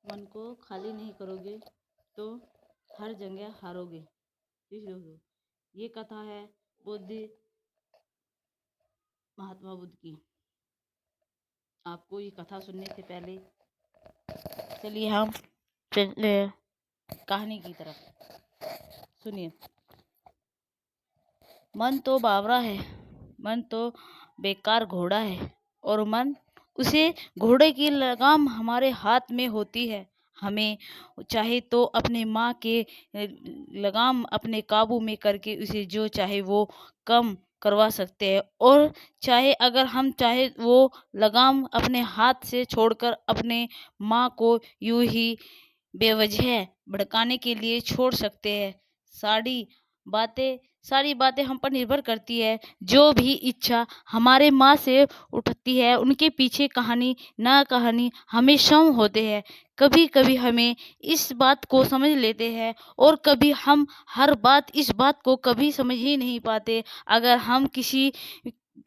मन को खाली नहीं करोगे तो हर जगह हारोगे। ठीक दोस्तों, ये कथा है बुद्ध महात्मा बुद्ध की। आपको ये कथा सुनने से पहले चलिए हम चलते कहानी की तरफ। सुनिए। मन तो बावरा है, मन तो बेकार घोड़ा है, और मन उसे घोड़े की लगाम हमारे हाथ में होती है। हमें चाहे तो अपने माँ के लगाम अपने काबू में करके उसे जो चाहे वो कम करवा सकते हैं, और चाहे अगर हम चाहे वो लगाम अपने हाथ से छोड़कर अपने माँ को यूं ही बेवजह भड़काने के लिए छोड़ सकते हैं। सारी बातें सारी बातें हम पर निर्भर करती है। जो भी इच्छा हमारे माँ से उठती है उनके पीछे कहानी ना कहानी हमेशा होते हैं। कभी कभी हमें इस बात को समझ लेते हैं, और कभी हम हर बात इस बात को कभी समझ ही नहीं पाते। अगर हम किसी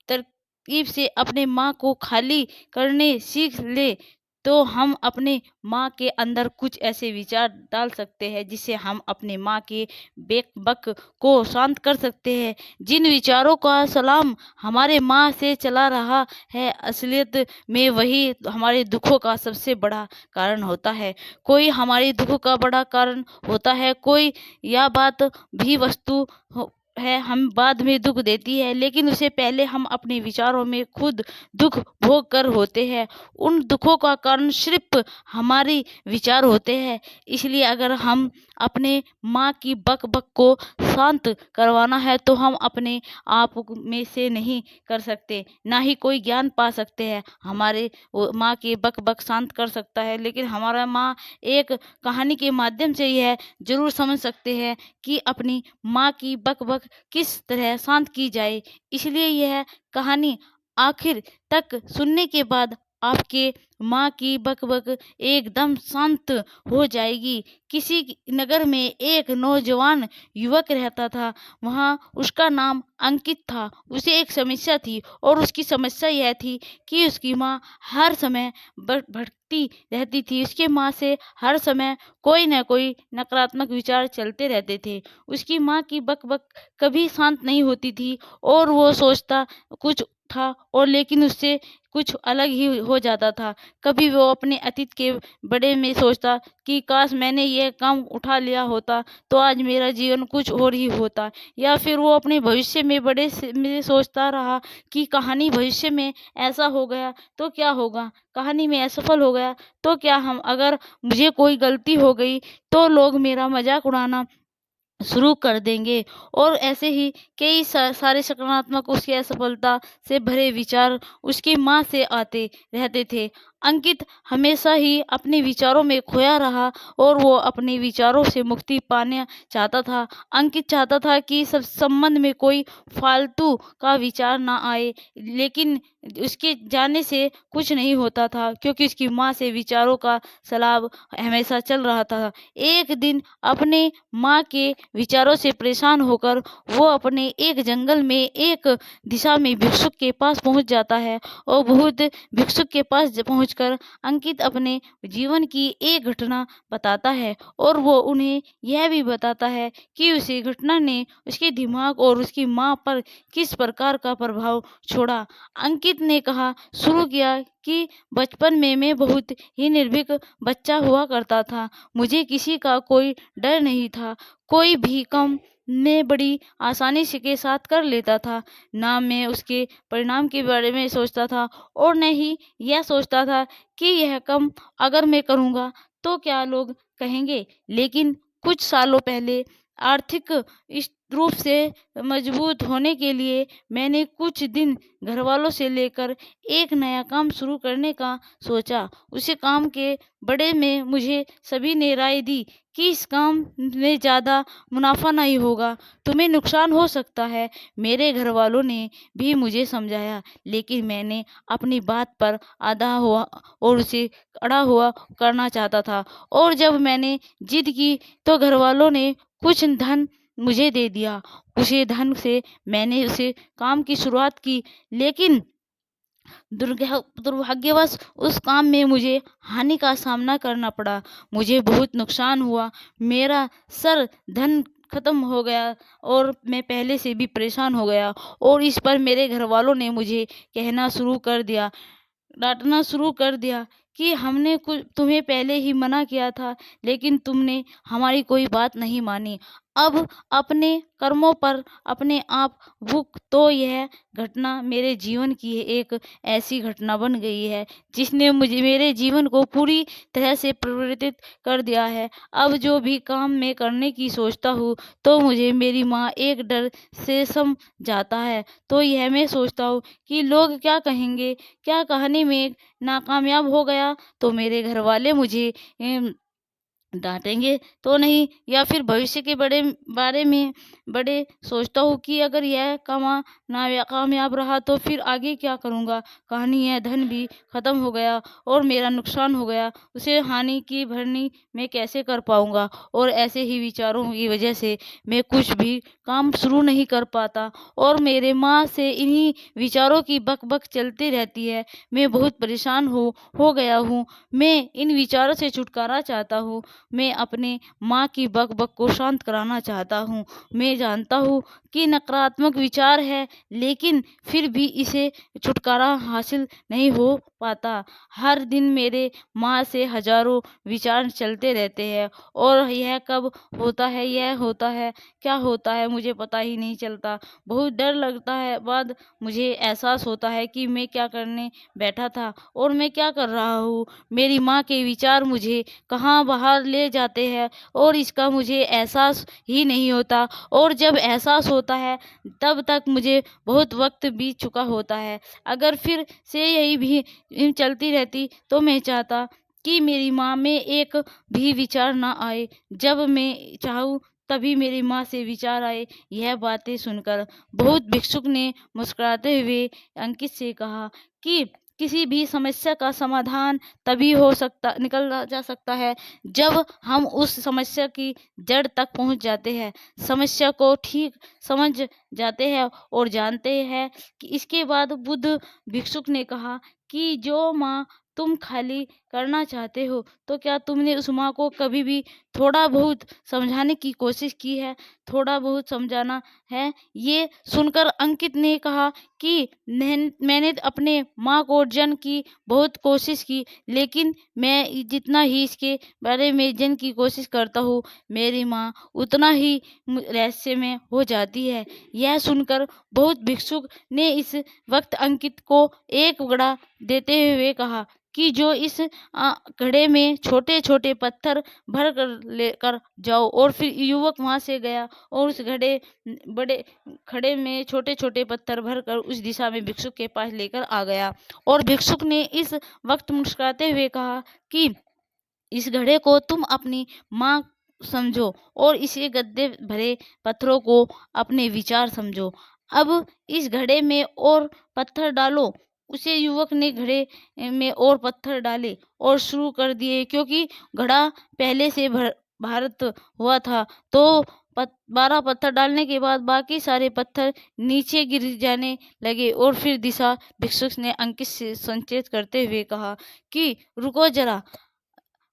तरकीब से अपने माँ को खाली करने सीख ले तो हम अपने माँ के अंदर कुछ ऐसे विचार डाल सकते हैं जिससे हम अपने माँ के बेक-बक को शांत कर सकते हैं। जिन विचारों का सलाम हमारे माँ से चला रहा है, असलियत में वही हमारे दुखों का सबसे बड़ा कारण होता है। कोई हमारे दुख का बड़ा कारण होता है, कोई यह बात भी वस्तु है हम बाद में दुख देती है, लेकिन उससे पहले हम अपने विचारों में खुद दुख भोग कर होते हैं। उन दुखों का कारण सिर्फ हमारी विचार होते हैं। इसलिए अगर हम अपने माँ की बक बक को शांत करवाना है तो हम अपने आप में से नहीं कर सकते, ना ही कोई ज्ञान पा सकते हैं। हमारे माँ की बक बक शांत कर सकता है, लेकिन हमारा माँ एक कहानी के माध्यम से यह जरूर समझ सकते हैं कि अपनी माँ की बक बक किस तरह शांत की जाए। इसलिए यह कहानी आखिर तक सुनने के बाद आपके माँ की बक-बक एकदम शांत हो जाएगी। किसी नगर में एक नौजवान युवक रहता था। वहाँ उसका नाम अंकित था। उसे एक समस्या थी, और उसकी समस्या यह थी कि उसकी माँ हर समय भटकती रहती थी। उसकी माँ से हर समय कोई न कोई नकारात्मक विचार चलते रहते थे। उसकी माँ की बक-बक कभी शांत नहीं होती थी, और वो सोचता कुछ था और लेकिन उससे कुछ अलग ही हो जाता था। कभी वो अपने अतीत के बड़े में सोचता कि काश मैंने ये काम उठा लिया होता तो आज मेरा जीवन कुछ और ही होता, या फिर वो अपने भविष्य में बड़े से में सोचता रहा कि कहानी भविष्य में ऐसा हो गया तो क्या होगा, कहानी में असफल हो गया तो क्या, हम अगर मुझे कोई गलती हो गई तो लोग मेरा मजाक उड़ाना शुरू कर देंगे। और ऐसे ही कई सारे सकारात्मक उसकी असफलता से भरे विचार उसकी माँ से आते रहते थे। अंकित हमेशा ही अपने विचारों में खोया रहा, और वो अपने विचारों से मुक्ति पाना चाहता था। अंकित चाहता था कि सब संबंध में कोई फालतू का विचार ना आए, लेकिन उसके जाने से कुछ नहीं होता था क्योंकि उसकी माँ से विचारों का सलाब हमेशा चल रहा था। एक दिन अपने माँ के विचारों से परेशान होकर वो अपने एक जंगल में एक दिशा में भिक्षुक के पास पहुंच जाता है, और बहुत भिक्षुक के पास पहुंचकर अंकित अपने जीवन की एक घटना बताता है, और वो उन्हें यह भी बताता है कि उसी घटना ने उसके दिमाग और उसकी माँ पर किस प्रकार का प्रभाव छोड़ा। अंकित ने कहा शुरू किया कि बचपन में मैं बहुत ही निर्भीक बच्चा हुआ करता था। मुझे किसी का कोई डर नहीं था। कोई भी काम मैं बड़ी आसानी से के साथ कर लेता था। ना मैं उसके परिणाम के बारे में सोचता था, और न ही यह सोचता था कि यह काम अगर मैं करूँगा तो क्या लोग कहेंगे। लेकिन कुछ सालों पहले आर्थिक इस रूप से मजबूत होने के लिए मैंने कुछ दिन घरवालों से लेकर एक नया काम शुरू करने का सोचा। उसे काम के बड़े में मुझे सभी ने राय दी कि इस काम में ज़्यादा मुनाफा नहीं होगा, तुम्हें नुकसान हो सकता है। मेरे घरवालों ने भी मुझे समझाया, लेकिन मैंने अपनी बात पर आधा हुआ और उसे अड़ा हुआ करना चाहता था। और जब मैंने जिद की तो घरवालों ने कुछ धन मुझे दे दिया। उसी धन से मैंने उसे काम की शुरुआत की, लेकिन दुर्भाग्यवश उस काम में मुझे हानि का सामना करना पड़ा। मुझे बहुत नुकसान हुआ। मेरा सर धन खत्म हो गया और मैं पहले से भी परेशान हो गया। और इस पर मेरे घर वालों ने मुझे कहना शुरू कर दिया, डांटना शुरू कर दिया कि हमने कुछ तुम्हें पहले ही मना किया था, लेकिन तुमने हमारी कोई बात नहीं मानी। अब अपने कर्मों पर अपने आप भुगत। तो यह घटना मेरे जीवन की एक ऐसी घटना बन गई है जिसने मुझे मेरे जीवन को पूरी तरह से परिवर्तित कर दिया है। अब जो भी काम मैं करने की सोचता हूँ तो मुझे मेरी माँ एक डर से सम जाता है। तो यह मैं सोचता हूँ कि लोग क्या कहेंगे, क्या कहानी में नाकामयाब हो गया तो मेरे घर वाले मुझे डांटेंगे तो नहीं, या फिर भविष्य के बारे में बड़े सोचता हूँ कि अगर यह कामयाब रहा तो फिर आगे क्या करूँगा। कहानी है, धन भी खत्म हो गया और मेरा नुकसान हो गया, उसे हानि की भरनी मैं कैसे कर पाऊँगा। और ऐसे ही विचारों की वजह से मैं कुछ भी काम शुरू नहीं कर पाता और मेरे माँ से इन्हीं विचारों की बक चलती रहती है। मैं बहुत परेशान हो गया हूँ। मैं इन विचारों से छुटकारा चाहता हूँ। मैं अपने माँ की बक को शांत कराना चाहता हूँ। मैं जानता हूँ कि नकारात्मक विचार है, लेकिन फिर भी इसे छुटकारा हासिल नहीं हो पाता। हर दिन मेरे माँ से हजारों विचार चलते रहते हैं और यह कब होता है, यह होता है, क्या होता है मुझे पता ही नहीं चलता। बहुत डर लगता है। बाद मुझे एहसास होता है कि मैं क्या करने बैठा था और मैं क्या कर रहा हूँ। मेरी माँ के विचार मुझे कहाँ बाहर ले जाते हैं और इसका मुझे एहसास ही नहीं होता। और जब एहसास होता है तब तक मुझे बहुत वक्त बीत चुका होता है। अगर फिर से यही भी चलती रहती तो मैं चाहता कि मेरी माँ में एक भी विचार ना आए। जब मैं चाहूँ तभी मेरी माँ से विचार आए। यह बातें सुनकर बहुत भिक्षुक ने मुस्कुराते हुए अंकित से कहा कि किसी भी समस्या का समाधान तभी निकल जा सकता है जब हम उस समस्या की जड़ तक पहुंच जाते हैं, समस्या को ठीक समझ जाते हैं और जानते हैं कि इसके बाद बुद्ध भिक्षुक ने कहा कि जो माँ तुम खाली करना चाहते हो, तो क्या तुमने उस माँ को कभी भी थोड़ा बहुत समझाने की कोशिश की है, थोड़ा बहुत समझाना है। ये सुनकर अंकित ने कहा कि मैंने अपने माँ को अर्जन की बहुत कोशिश की, लेकिन मैं जितना ही इसके बारे में जन की कोशिश करता हूँ, मेरी माँ उतना ही रहस्यमय हो जाती है। यह सुनकर बहुत भिक्षुक ने इस वक्त अंकित को एक घड़ा देते हुए कहा कि जो इस घड़े में छोटे छोटे पत्थर भर कर लेकर जाओ। और फिर युवक वहां से गया और उस बड़े खड़े में छोटे छोटे पत्थर भरकर उस दिशा में भिक्षुक के पास लेकर आ गया। और भिक्षुक ने इस वक्त मुस्कुराते हुए कहा कि इस घड़े को तुम अपनी माँ समझो और इसे गद्दे भरे पत्थरों को अपने विचार समझो। अब इस घड़े में और पत्थर डालो। उसे युवक ने घड़े में और पत्थर डाले और शुरू कर दिए, क्योंकि घड़ा पहले से भारत हुआ था। तो 12 पत्थर डालने के बाद बाकी सारे पत्थर नीचे गिर जाने लगे। और फिर दिशा भिक्षुक ने अंकित से संकेत करते हुए कहा कि रुको जरा,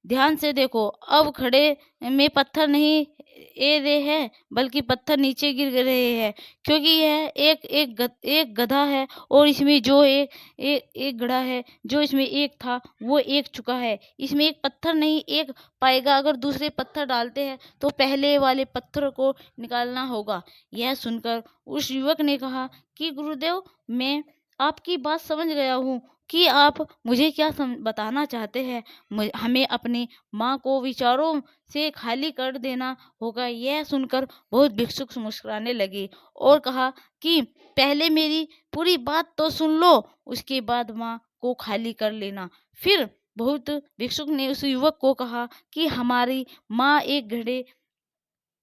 ध्यान से देखो। अब घड़े में पत्थर नहीं ए रहे हैं, बल्कि पत्थर नीचे गिर रहे हैं, क्योंकि यह एक गधा है और इसमें जो एक घड़ा है, जो इसमें एक था वो एक चुका है। इसमें एक पत्थर नहीं एक पाएगा। अगर दूसरे पत्थर डालते हैं तो पहले वाले पत्थर को निकालना होगा। यह सुनकर उस युवक ने कहा कि गुरुदेव, मैं आपकी बात समझ गया हूँ कि आप मुझे क्या बताना चाहते हैं। हमें अपनी माँ को विचारों से खाली कर देना होगा। यह सुनकर बहुत भिक्षुक मुस्कुराने लगे और कहा कि पहले मेरी पूरी बात तो सुन लो, उसके बाद माँ को खाली कर लेना। फिर बहुत भिक्षुक ने उस युवक को कहा कि हमारी माँ एक घड़े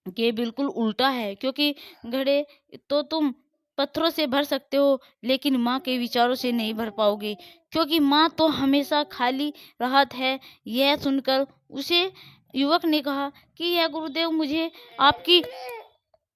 के बिल्कुल उल्टा है, क्योंकि घड़े तो तुम पत्थरों से भर सकते हो, लेकिन माँ के विचारों से नहीं भर पाओगे, क्योंकि माँ तो हमेशा खाली राहत है। यह सुनकर उसे युवक ने कहा कि यह गुरुदेव, मुझे आपकी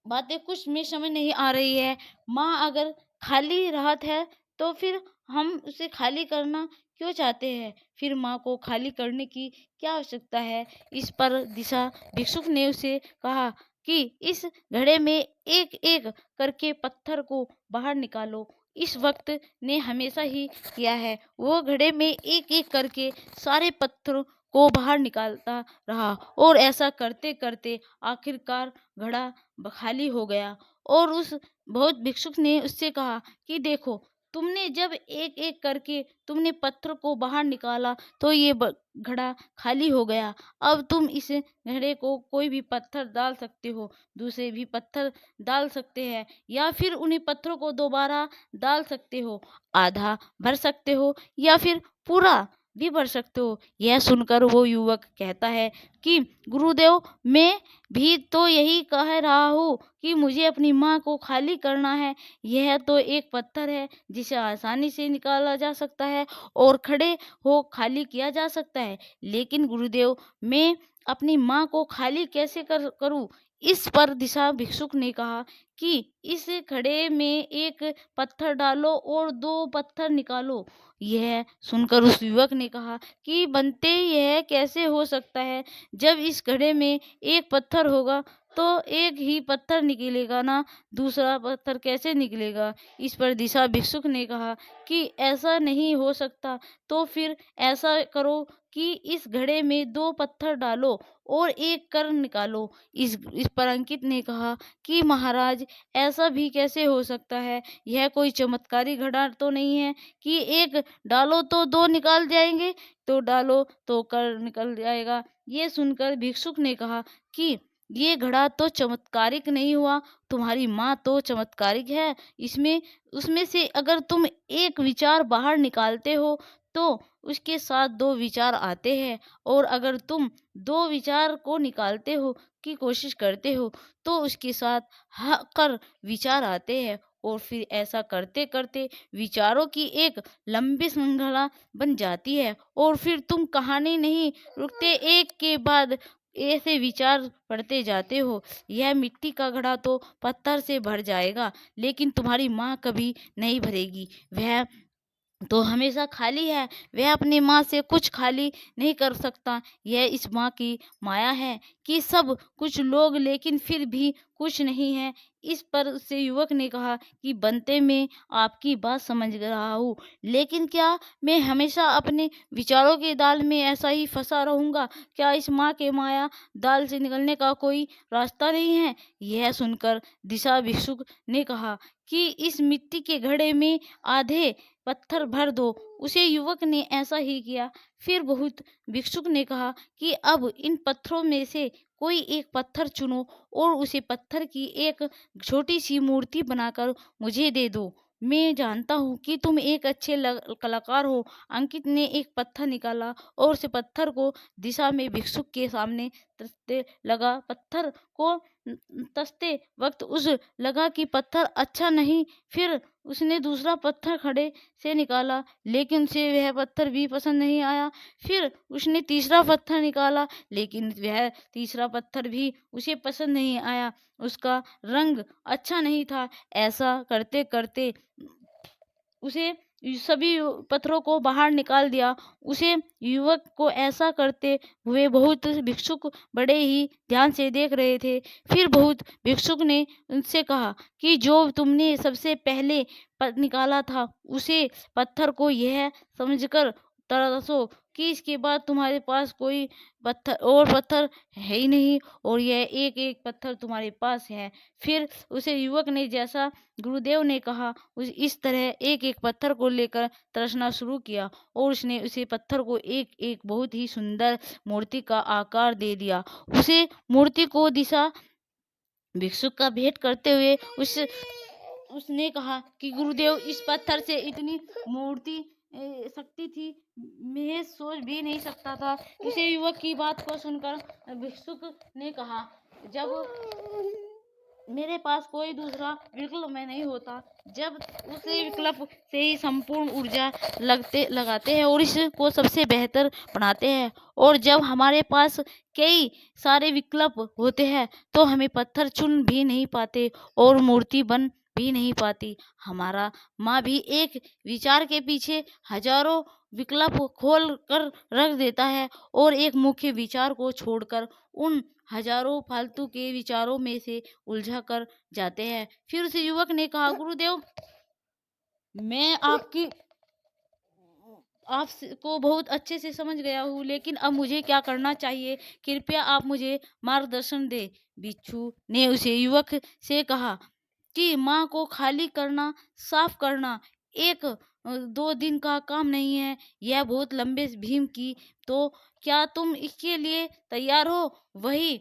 बातें कुछ में समझ नहीं आ रही है। माँ अगर खाली राहत है तो फिर हम उसे खाली करना क्यों चाहते हैं? फिर माँ को खाली करने की क्या आवश्यकता है? इस पर दिशा भिक्षुक ने उसे कहा कि इस घड़े में एक-एक करके पत्थर को बाहर निकालो। इस वक़्त ने हमेशा ही किया है। वो घड़े में एक-एक करके सारे पत्थरों को बाहर निकालता रहा और ऐसा करते-करते आखिरकार घड़ा खाली हो गया। और उस बहुत भिक्षुक ने उससे कहा कि देखो, तुमने जब एक-एक करके तुमने पत्थर को बाहर निकाला तो ये घड़ा खाली हो गया। अब तुम इस घड़े को कोई भी पत्थर डाल सकते हो, दूसरे भी पत्थर डाल सकते हैं या फिर उन्हीं पत्थरों को दोबारा डाल सकते हो। आधा भर सकते हो या फिर पूरा भी भर सकते हो। यह सुनकर वो युवक कहता है कि गुरुदेव, मैं भी तो यही कह रहा हूँ कि मुझे अपनी माँ को खाली करना है। यह तो एक पत्थर है जिसे आसानी से निकाला जा सकता है और खड़े हो खाली किया जा सकता है। लेकिन गुरुदेव, मैं अपनी माँ को खाली कैसे करूँ? इस पर दिशा भिक्षुक ने कहा कि इस घड़े में एक पत्थर डालो और 2 पत्थर निकालो। यह सुनकर उस युवक ने कहा कि बनते, यह कैसे हो सकता है? जब इस घड़े में एक पत्थर होगा तो एक ही पत्थर निकलेगा ना, दूसरा पत्थर कैसे निकलेगा? इस पर दिशा भिक्षुक ने कहा कि ऐसा नहीं हो सकता। तो फिर ऐसा करो कि इस घड़े में 2 पत्थर डालो और एक कर निकालो। इस पर अंकित ने कहा कि महाराज, ऐसा भी कैसे हो सकता है? यह कोई चमत्कारी घड़ा तो नहीं है कि एक डालो तो 2 निकाल जाएंगे, तो डालो तो कर निकल जाएगा। ये सुनकर भिक्षुक ने कहा कि ये घड़ा तो चमत्कारिक नहीं हुआ, तुम्हारी माँ तो चमत्कारिक है। इसमें उसमें से अगर तुम एक विचार बाहर निकालते हो तो उसके साथ 2 विचार आते हैं, और अगर तुम 2 विचार को निकालते हो की कोशिश करते हो तो उसके साथ कर विचार आते हैं, और फिर ऐसा करते-करते विचारों की एक लंबी श्रृंखला बन जाती है और फिर तुम कहानी नहीं रुकते, एक के बाद ऐसे विचार पढ़ते जाते हो। यह मिट्टी का घड़ा तो पत्थर से भर जाएगा, लेकिन तुम्हारी माँ कभी नहीं भरेगी। वह तो हमेशा खाली है, वह अपनी माँ से कुछ खाली नहीं कर सकता। यह इस माँ की माया है कि सब कुछ लोग लेकिन फिर भी कुछ नहीं है। इस पर उससे युवक ने कहा कि बनते, मैं आपकी बात समझ रहा हूँ, लेकिन क्या मैं हमेशा अपने विचारों के जाल में ऐसा ही फंसा रहूँगा? क्या इस माँ के माया जाल से निकलने का कोई रास्ता नहीं है? यह सुनकर दिशा भिक्षुक ने कहा कि इस मिट्टी के घड़े में आधे पत्थर भर दो। उसे युवक ने ऐसा ही किया। फिर बहुत भिक्षुक ने कहा कि अब इन पत्थरों में से कोई एक पत्थर चुनो और उसे पत्थर की एक छोटी सी मूर्ति बनाकर मुझे दे दो। मैं जानता हूँ कि तुम एक अच्छे कलाकार हो। अंकित ने एक पत्थर निकाला और उस पत्थर को दिशा में भिक्षुक के सामने तसते लगा। पत्थर को तसते वक्त उस लगा कि पत्थर अच्छा नहीं। फिर उसने दूसरा पत्थर खड़े से निकाला, लेकिन उसे वह पत्थर भी पसंद नहीं आया। फिर उसने तीसरा पत्थर निकाला, लेकिन वह तीसरा पत्थर भी उसे पसंद नहीं आया। उसका रंग अच्छा नहीं था। ऐसा करते-करते उसे सभी पत्थरों को बाहर निकाल दिया। उसे युवक को ऐसा करते हुए बहुत भिक्षुक बड़े ही ध्यान से देख रहे थे। फिर बहुत भिक्षुक ने उनसे कहा कि जो तुमने सबसे पहले निकाला था, उसे पत्थर को यह समझकर तराशो कि इसके बाद तुम्हारे पास कोई पत्थर है ही नहीं, और यह एक-एक पत्थर तुम्हारे पास है। फिर उसे युवक ने जैसा गुरुदेव ने कहा इस तरह एक-एक पत्थर को लेकर तराशना शुरू किया, और उसने उसे पत्थर को एक-एक बहुत ही सुंदर मूर्ति का आकार दे दिया। उसे मूर्ति को दिशा भिक्षुक का भेंट करते हुए उसने कहा कि गुरुदेव, इस पत्थर से इतनी मूर्ति शक्ति थी, मैं सोच भी नहीं सकता था। उसे युवक की बात को सुनकर भिक्षुक ने कहा, जब मेरे पास कोई दूसरा विकल्प में नहीं होता, जब उसी विकल्प से ही संपूर्ण ऊर्जा लगाते हैं और इसको सबसे बेहतर बनाते हैं, और जब हमारे पास कई सारे विकल्प होते हैं तो हमें पत्थर चुन भी नहीं पाते और मूर्ति बन भी नहीं पाती। हमारा माँ भी एक विचार के पीछे हजारों विकल्प खोल कर रख देता है और एक मुख्य विचार को छोड़कर उन हजारों फालतू के विचारों में से उलझा कर जाते हैं। फिर उस युवक ने कहा, गुरुदेव, मैं आपकी आपको बहुत अच्छे से समझ गया हूँ, लेकिन अब मुझे क्या करना चाहिए? कृपया आप मुझे मार्गदर्शन दें। भिक्षु ने उसे युवक से कहा कि माँ को खाली करना, साफ करना एक 2 दिन का काम नहीं है, यह बहुत लंबे भीम की। तो क्या तुम इसके लिए तैयार हो? वही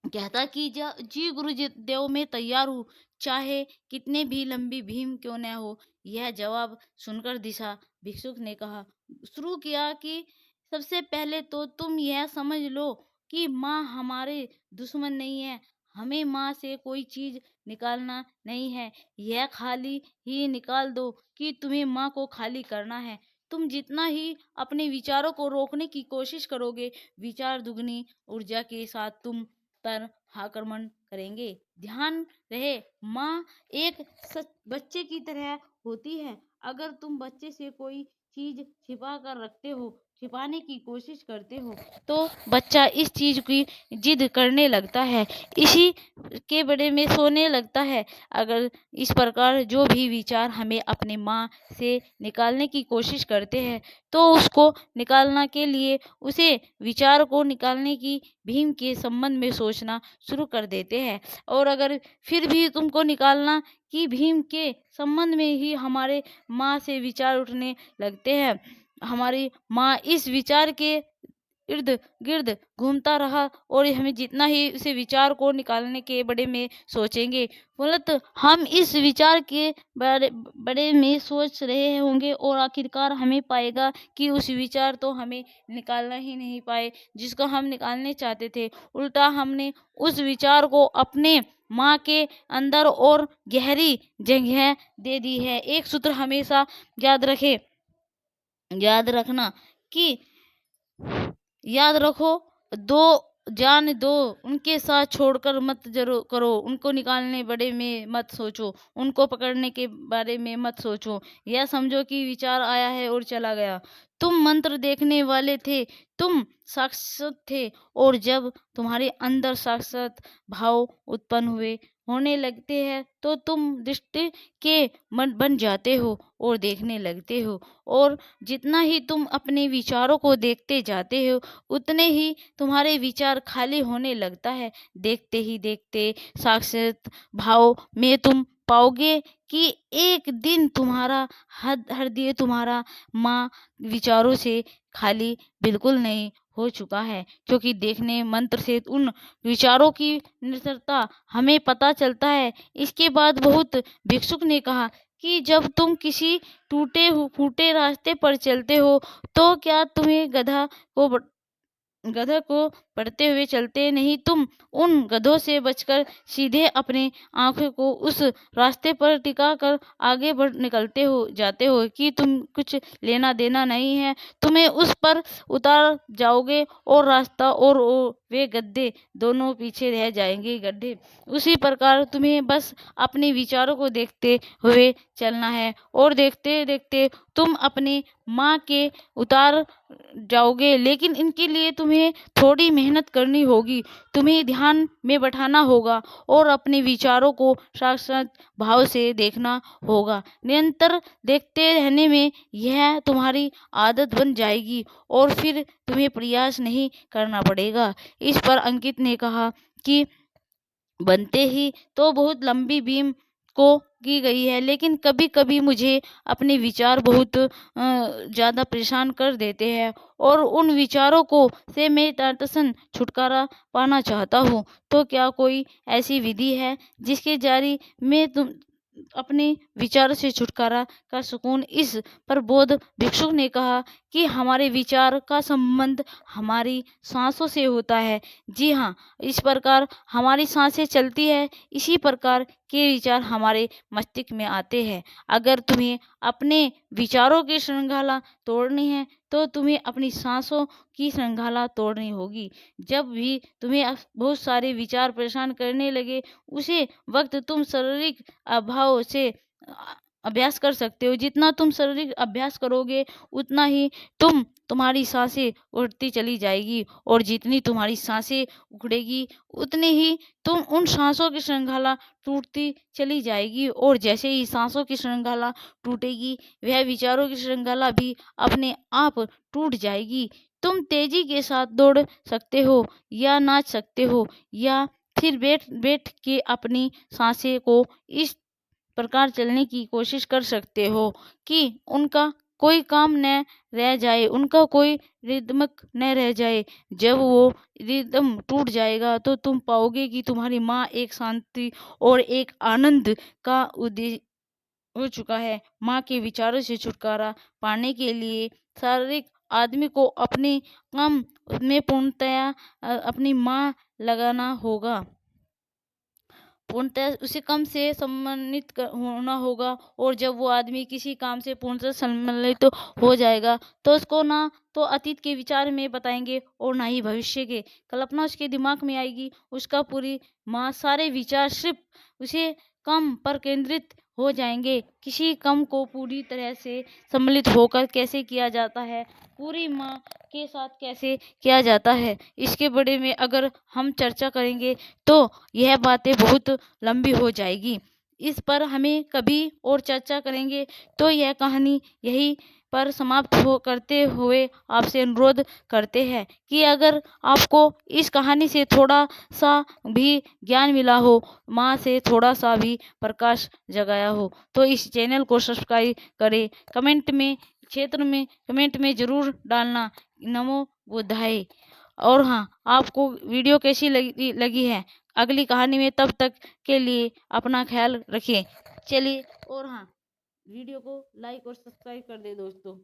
कहता कि जी गुरु जी देव, मैं तैयार हूँ, चाहे कितने भी लंबी भीम क्यों न हो। यह जवाब सुनकर दिशा भिक्षुक ने कहा शुरू किया कि सबसे पहले तो तुम यह समझ लो कि माँ हमारे दुश्मन नहीं है। हमें माँ से कोई चीज निकालना नहीं है। यह खाली ही निकाल दो कि तुम्हें माँ को खाली करना है। तुम जितना ही अपने विचारों को रोकने की कोशिश करोगे, विचार दुगनी ऊर्जा के साथ तुम पर आक्रमण करेंगे। ध्यान रहे, माँ एक बच्चे की तरह होती है। अगर तुम बच्चे से कोई चीज छिपा कर रखते हो, छिपाने की कोशिश करते हो, तो बच्चा इस चीज की जिद करने लगता है, इसी के बड़े में सोने लगता है। अगर इस प्रकार जो भी विचार हमें अपने माँ से निकालने की कोशिश करते हैं, तो उसको निकालना के लिए उसे विचार को निकालने की भीम के संबंध में सोचना शुरू कर देते हैं। और अगर फिर भी तुमको निकालना कि भीम के संबंध में ही हमारे माँ से विचार उठने लगते हैं, हमारी माँ इस विचार के इर्द गिर्द घूमता रहा और हमें जितना ही इसे विचार को निकालने के बड़े में सोचेंगे, गलत हम इस विचार के बड़े बड़े में सोच रहे होंगे और आखिरकार हमें पाएगा कि उस विचार तो हमें निकालना ही नहीं पाए जिसको हम निकालने चाहते थे। उल्टा हमने उस विचार को अपने माँ के अंदर और गहरी जगह दे दी है। एक सूत्र हमेशा याद रखना कि याद रखो, दो जान दो, उनके साथ छोड़कर मत जरूर करो, उनको निकालने बड़े में मत सोचो, उनको पकड़ने के बारे में मत सोचो। यह समझो कि विचार आया है और चला गया। तुम मंत्र देखने वाले थे, तुम साक्षात थे, और जब तुम्हारे अंदर साक्षात भाव उत्पन्न होने लगते हैं, तो तुम दृष्टि के मन बन जाते हो और देखने लगते हो। और जितना ही तुम अपने विचारों को देखते जाते हो, उतने ही तुम्हारे विचार खाली होने लगता है। देखते ही देखते साक्षात भाव में तुम पाओगे कि एक दिन तुम्हारा हृदय तुम्हारा माँ विचारों से खाली बिल्कुल नहीं हो चुका है, क्योंकि देखने मंत्र से उन विचारों की निरंतरता हमें पता चलता है। इसके बाद बहुत भिक्षुक ने कहा कि जब तुम किसी टूटे फूटे रास्ते पर चलते हो, तो क्या तुम्हें गधा को पढ़ते हुए चलते नहीं, तुम उन गधों से बचकर सीधे अपने आंखों को उस रास्ते पर टिका कर आगे बढ़ निकलते हो जाते हो कि तुम कुछ लेना देना नहीं है, तुम्हें उस पर उतार जाओगे और रास्ता और वे गड्ढे दोनों पीछे रह जाएंगे गड्ढे। उसी प्रकार तुम्हें बस अपने विचारों को देखते हुए चलना है और देखते देखते तुम अपने माँ के उतार जाओगे, लेकिन इनके लिए तुम्हें थोड़ी मेहनत करनी होगी। तुम्हें ध्यान में बैठाना होगा और अपने विचारों को साक्षात भाव से देखना होगा। निरंतर देखते रहने में यह तुम्हारी आदत बन जाएगी और फिर तुम्हें प्रयास नहीं करना पड़ेगा। इस पर अंकित ने कहा कि बनते ही तो बहुत लंबी बीम को की गई है, लेकिन कभी कभी मुझे अपने विचार बहुत ज़्यादा परेशान कर देते हैं और उन विचारों को से मैं तटस्थ छुटकारा पाना चाहता हूँ। तो क्या कोई ऐसी विधि है जिसके जारी में तुम अपने विचारों से छुटकारा का सुकून? इस पर बौद्ध भिक्षुक ने कहा कि हमारे विचार का संबंध हमारी सांसों से होता है। जी हाँ, इस प्रकार हमारी सांसें चलती है, इसी प्रकार के विचार हमारे मस्तिष्क में आते हैं। अगर तुम्हें अपने विचारों की श्रृंखला तोड़नी है, तो तुम्हें अपनी सांसों की श्रृंखला तोड़नी होगी। जब भी तुम्हें बहुत सारे विचार परेशान करने लगे, उसी वक्त तुम शारीरिक अभाव से अभ्यास कर सकते हो। जितना तुम शारीरिक अभ्यास करोगे, उतना ही तुम्हारी सांसें उठती चली जाएगी, और जितनी तुम्हारी सांसें उखड़ेगी, उतनी ही तुम उन सांसों की श्रृंखला टूटती चली जाएगी। और जैसे ही सांसों की श्रृंखला टूटेगी, वह विचारों की श्रृंखला भी अपने आप टूट जाएगी। तुम तेजी के साथ दौड़ सकते हो, या नाच सकते हो, या फिर बैठ बैठ के अपनी सांसें को इस प्रकार चलने की कोशिश कर सकते हो कि उनका कोई काम न रह जाए, उनका कोई रिदमक न रह जाए। जब वो रिदम टूट जाएगा, तो तुम पाओगे कि तुम्हारी माँ एक शांति और एक आनंद का उद्देश्य हो चुका है। माँ के विचारों से छुटकारा पाने के लिए शारीरिक आदमी को अपने काम में पूर्णतया अपनी माँ लगाना होगा, पूर्णतः उसी काम से सम्मानित होना होगा। और जब वो आदमी किसी काम से पूर्णतः सम्मिलित हो जाएगा, तो उसको ना तो अतीत के विचार में बताएंगे, और ना ही भविष्य के कल्पना उसके दिमाग में आएगी। उसका पूरी माँ सारे विचार सिर्फ उसे काम पर केंद्रित हो जाएंगे। किसी काम को पूरी तरह से सम्मिलित होकर कैसे किया जाता है, पूरी माँ के साथ कैसे किया जाता है, इसके बारे में अगर हम चर्चा करेंगे, तो यह बातें बहुत लंबी हो जाएगी। इस पर हमें कभी और चर्चा करेंगे। तो यह कहानी यही पर समाप्त हो करते हुए आपसे अनुरोध करते हैं कि अगर आपको इस कहानी से थोड़ा सा भी ज्ञान मिला हो, माँ से थोड़ा सा भी प्रकाश जगाया हो, तो इस चैनल को सब्सक्राइब करें। कमेंट में क्षेत्र में कमेंट में ज़रूर डालना नमो बुद्धाय। और हाँ, आपको वीडियो कैसी लगी है अगली कहानी में, तब तक के लिए अपना ख्याल रखिए। चलिए, और हाँ, वीडियो को लाइक और सब्सक्राइब कर दे दोस्तों।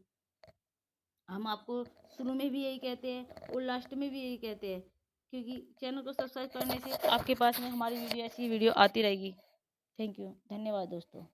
हम आपको शुरू में भी यही कहते हैं और लास्ट में भी यही कहते हैं, क्योंकि चैनल को सब्सक्राइब करने से आपके पास में हमारी वीडियो ऐसी वीडियो आती रहेगी। थैंक यू, धन्यवाद दोस्तों।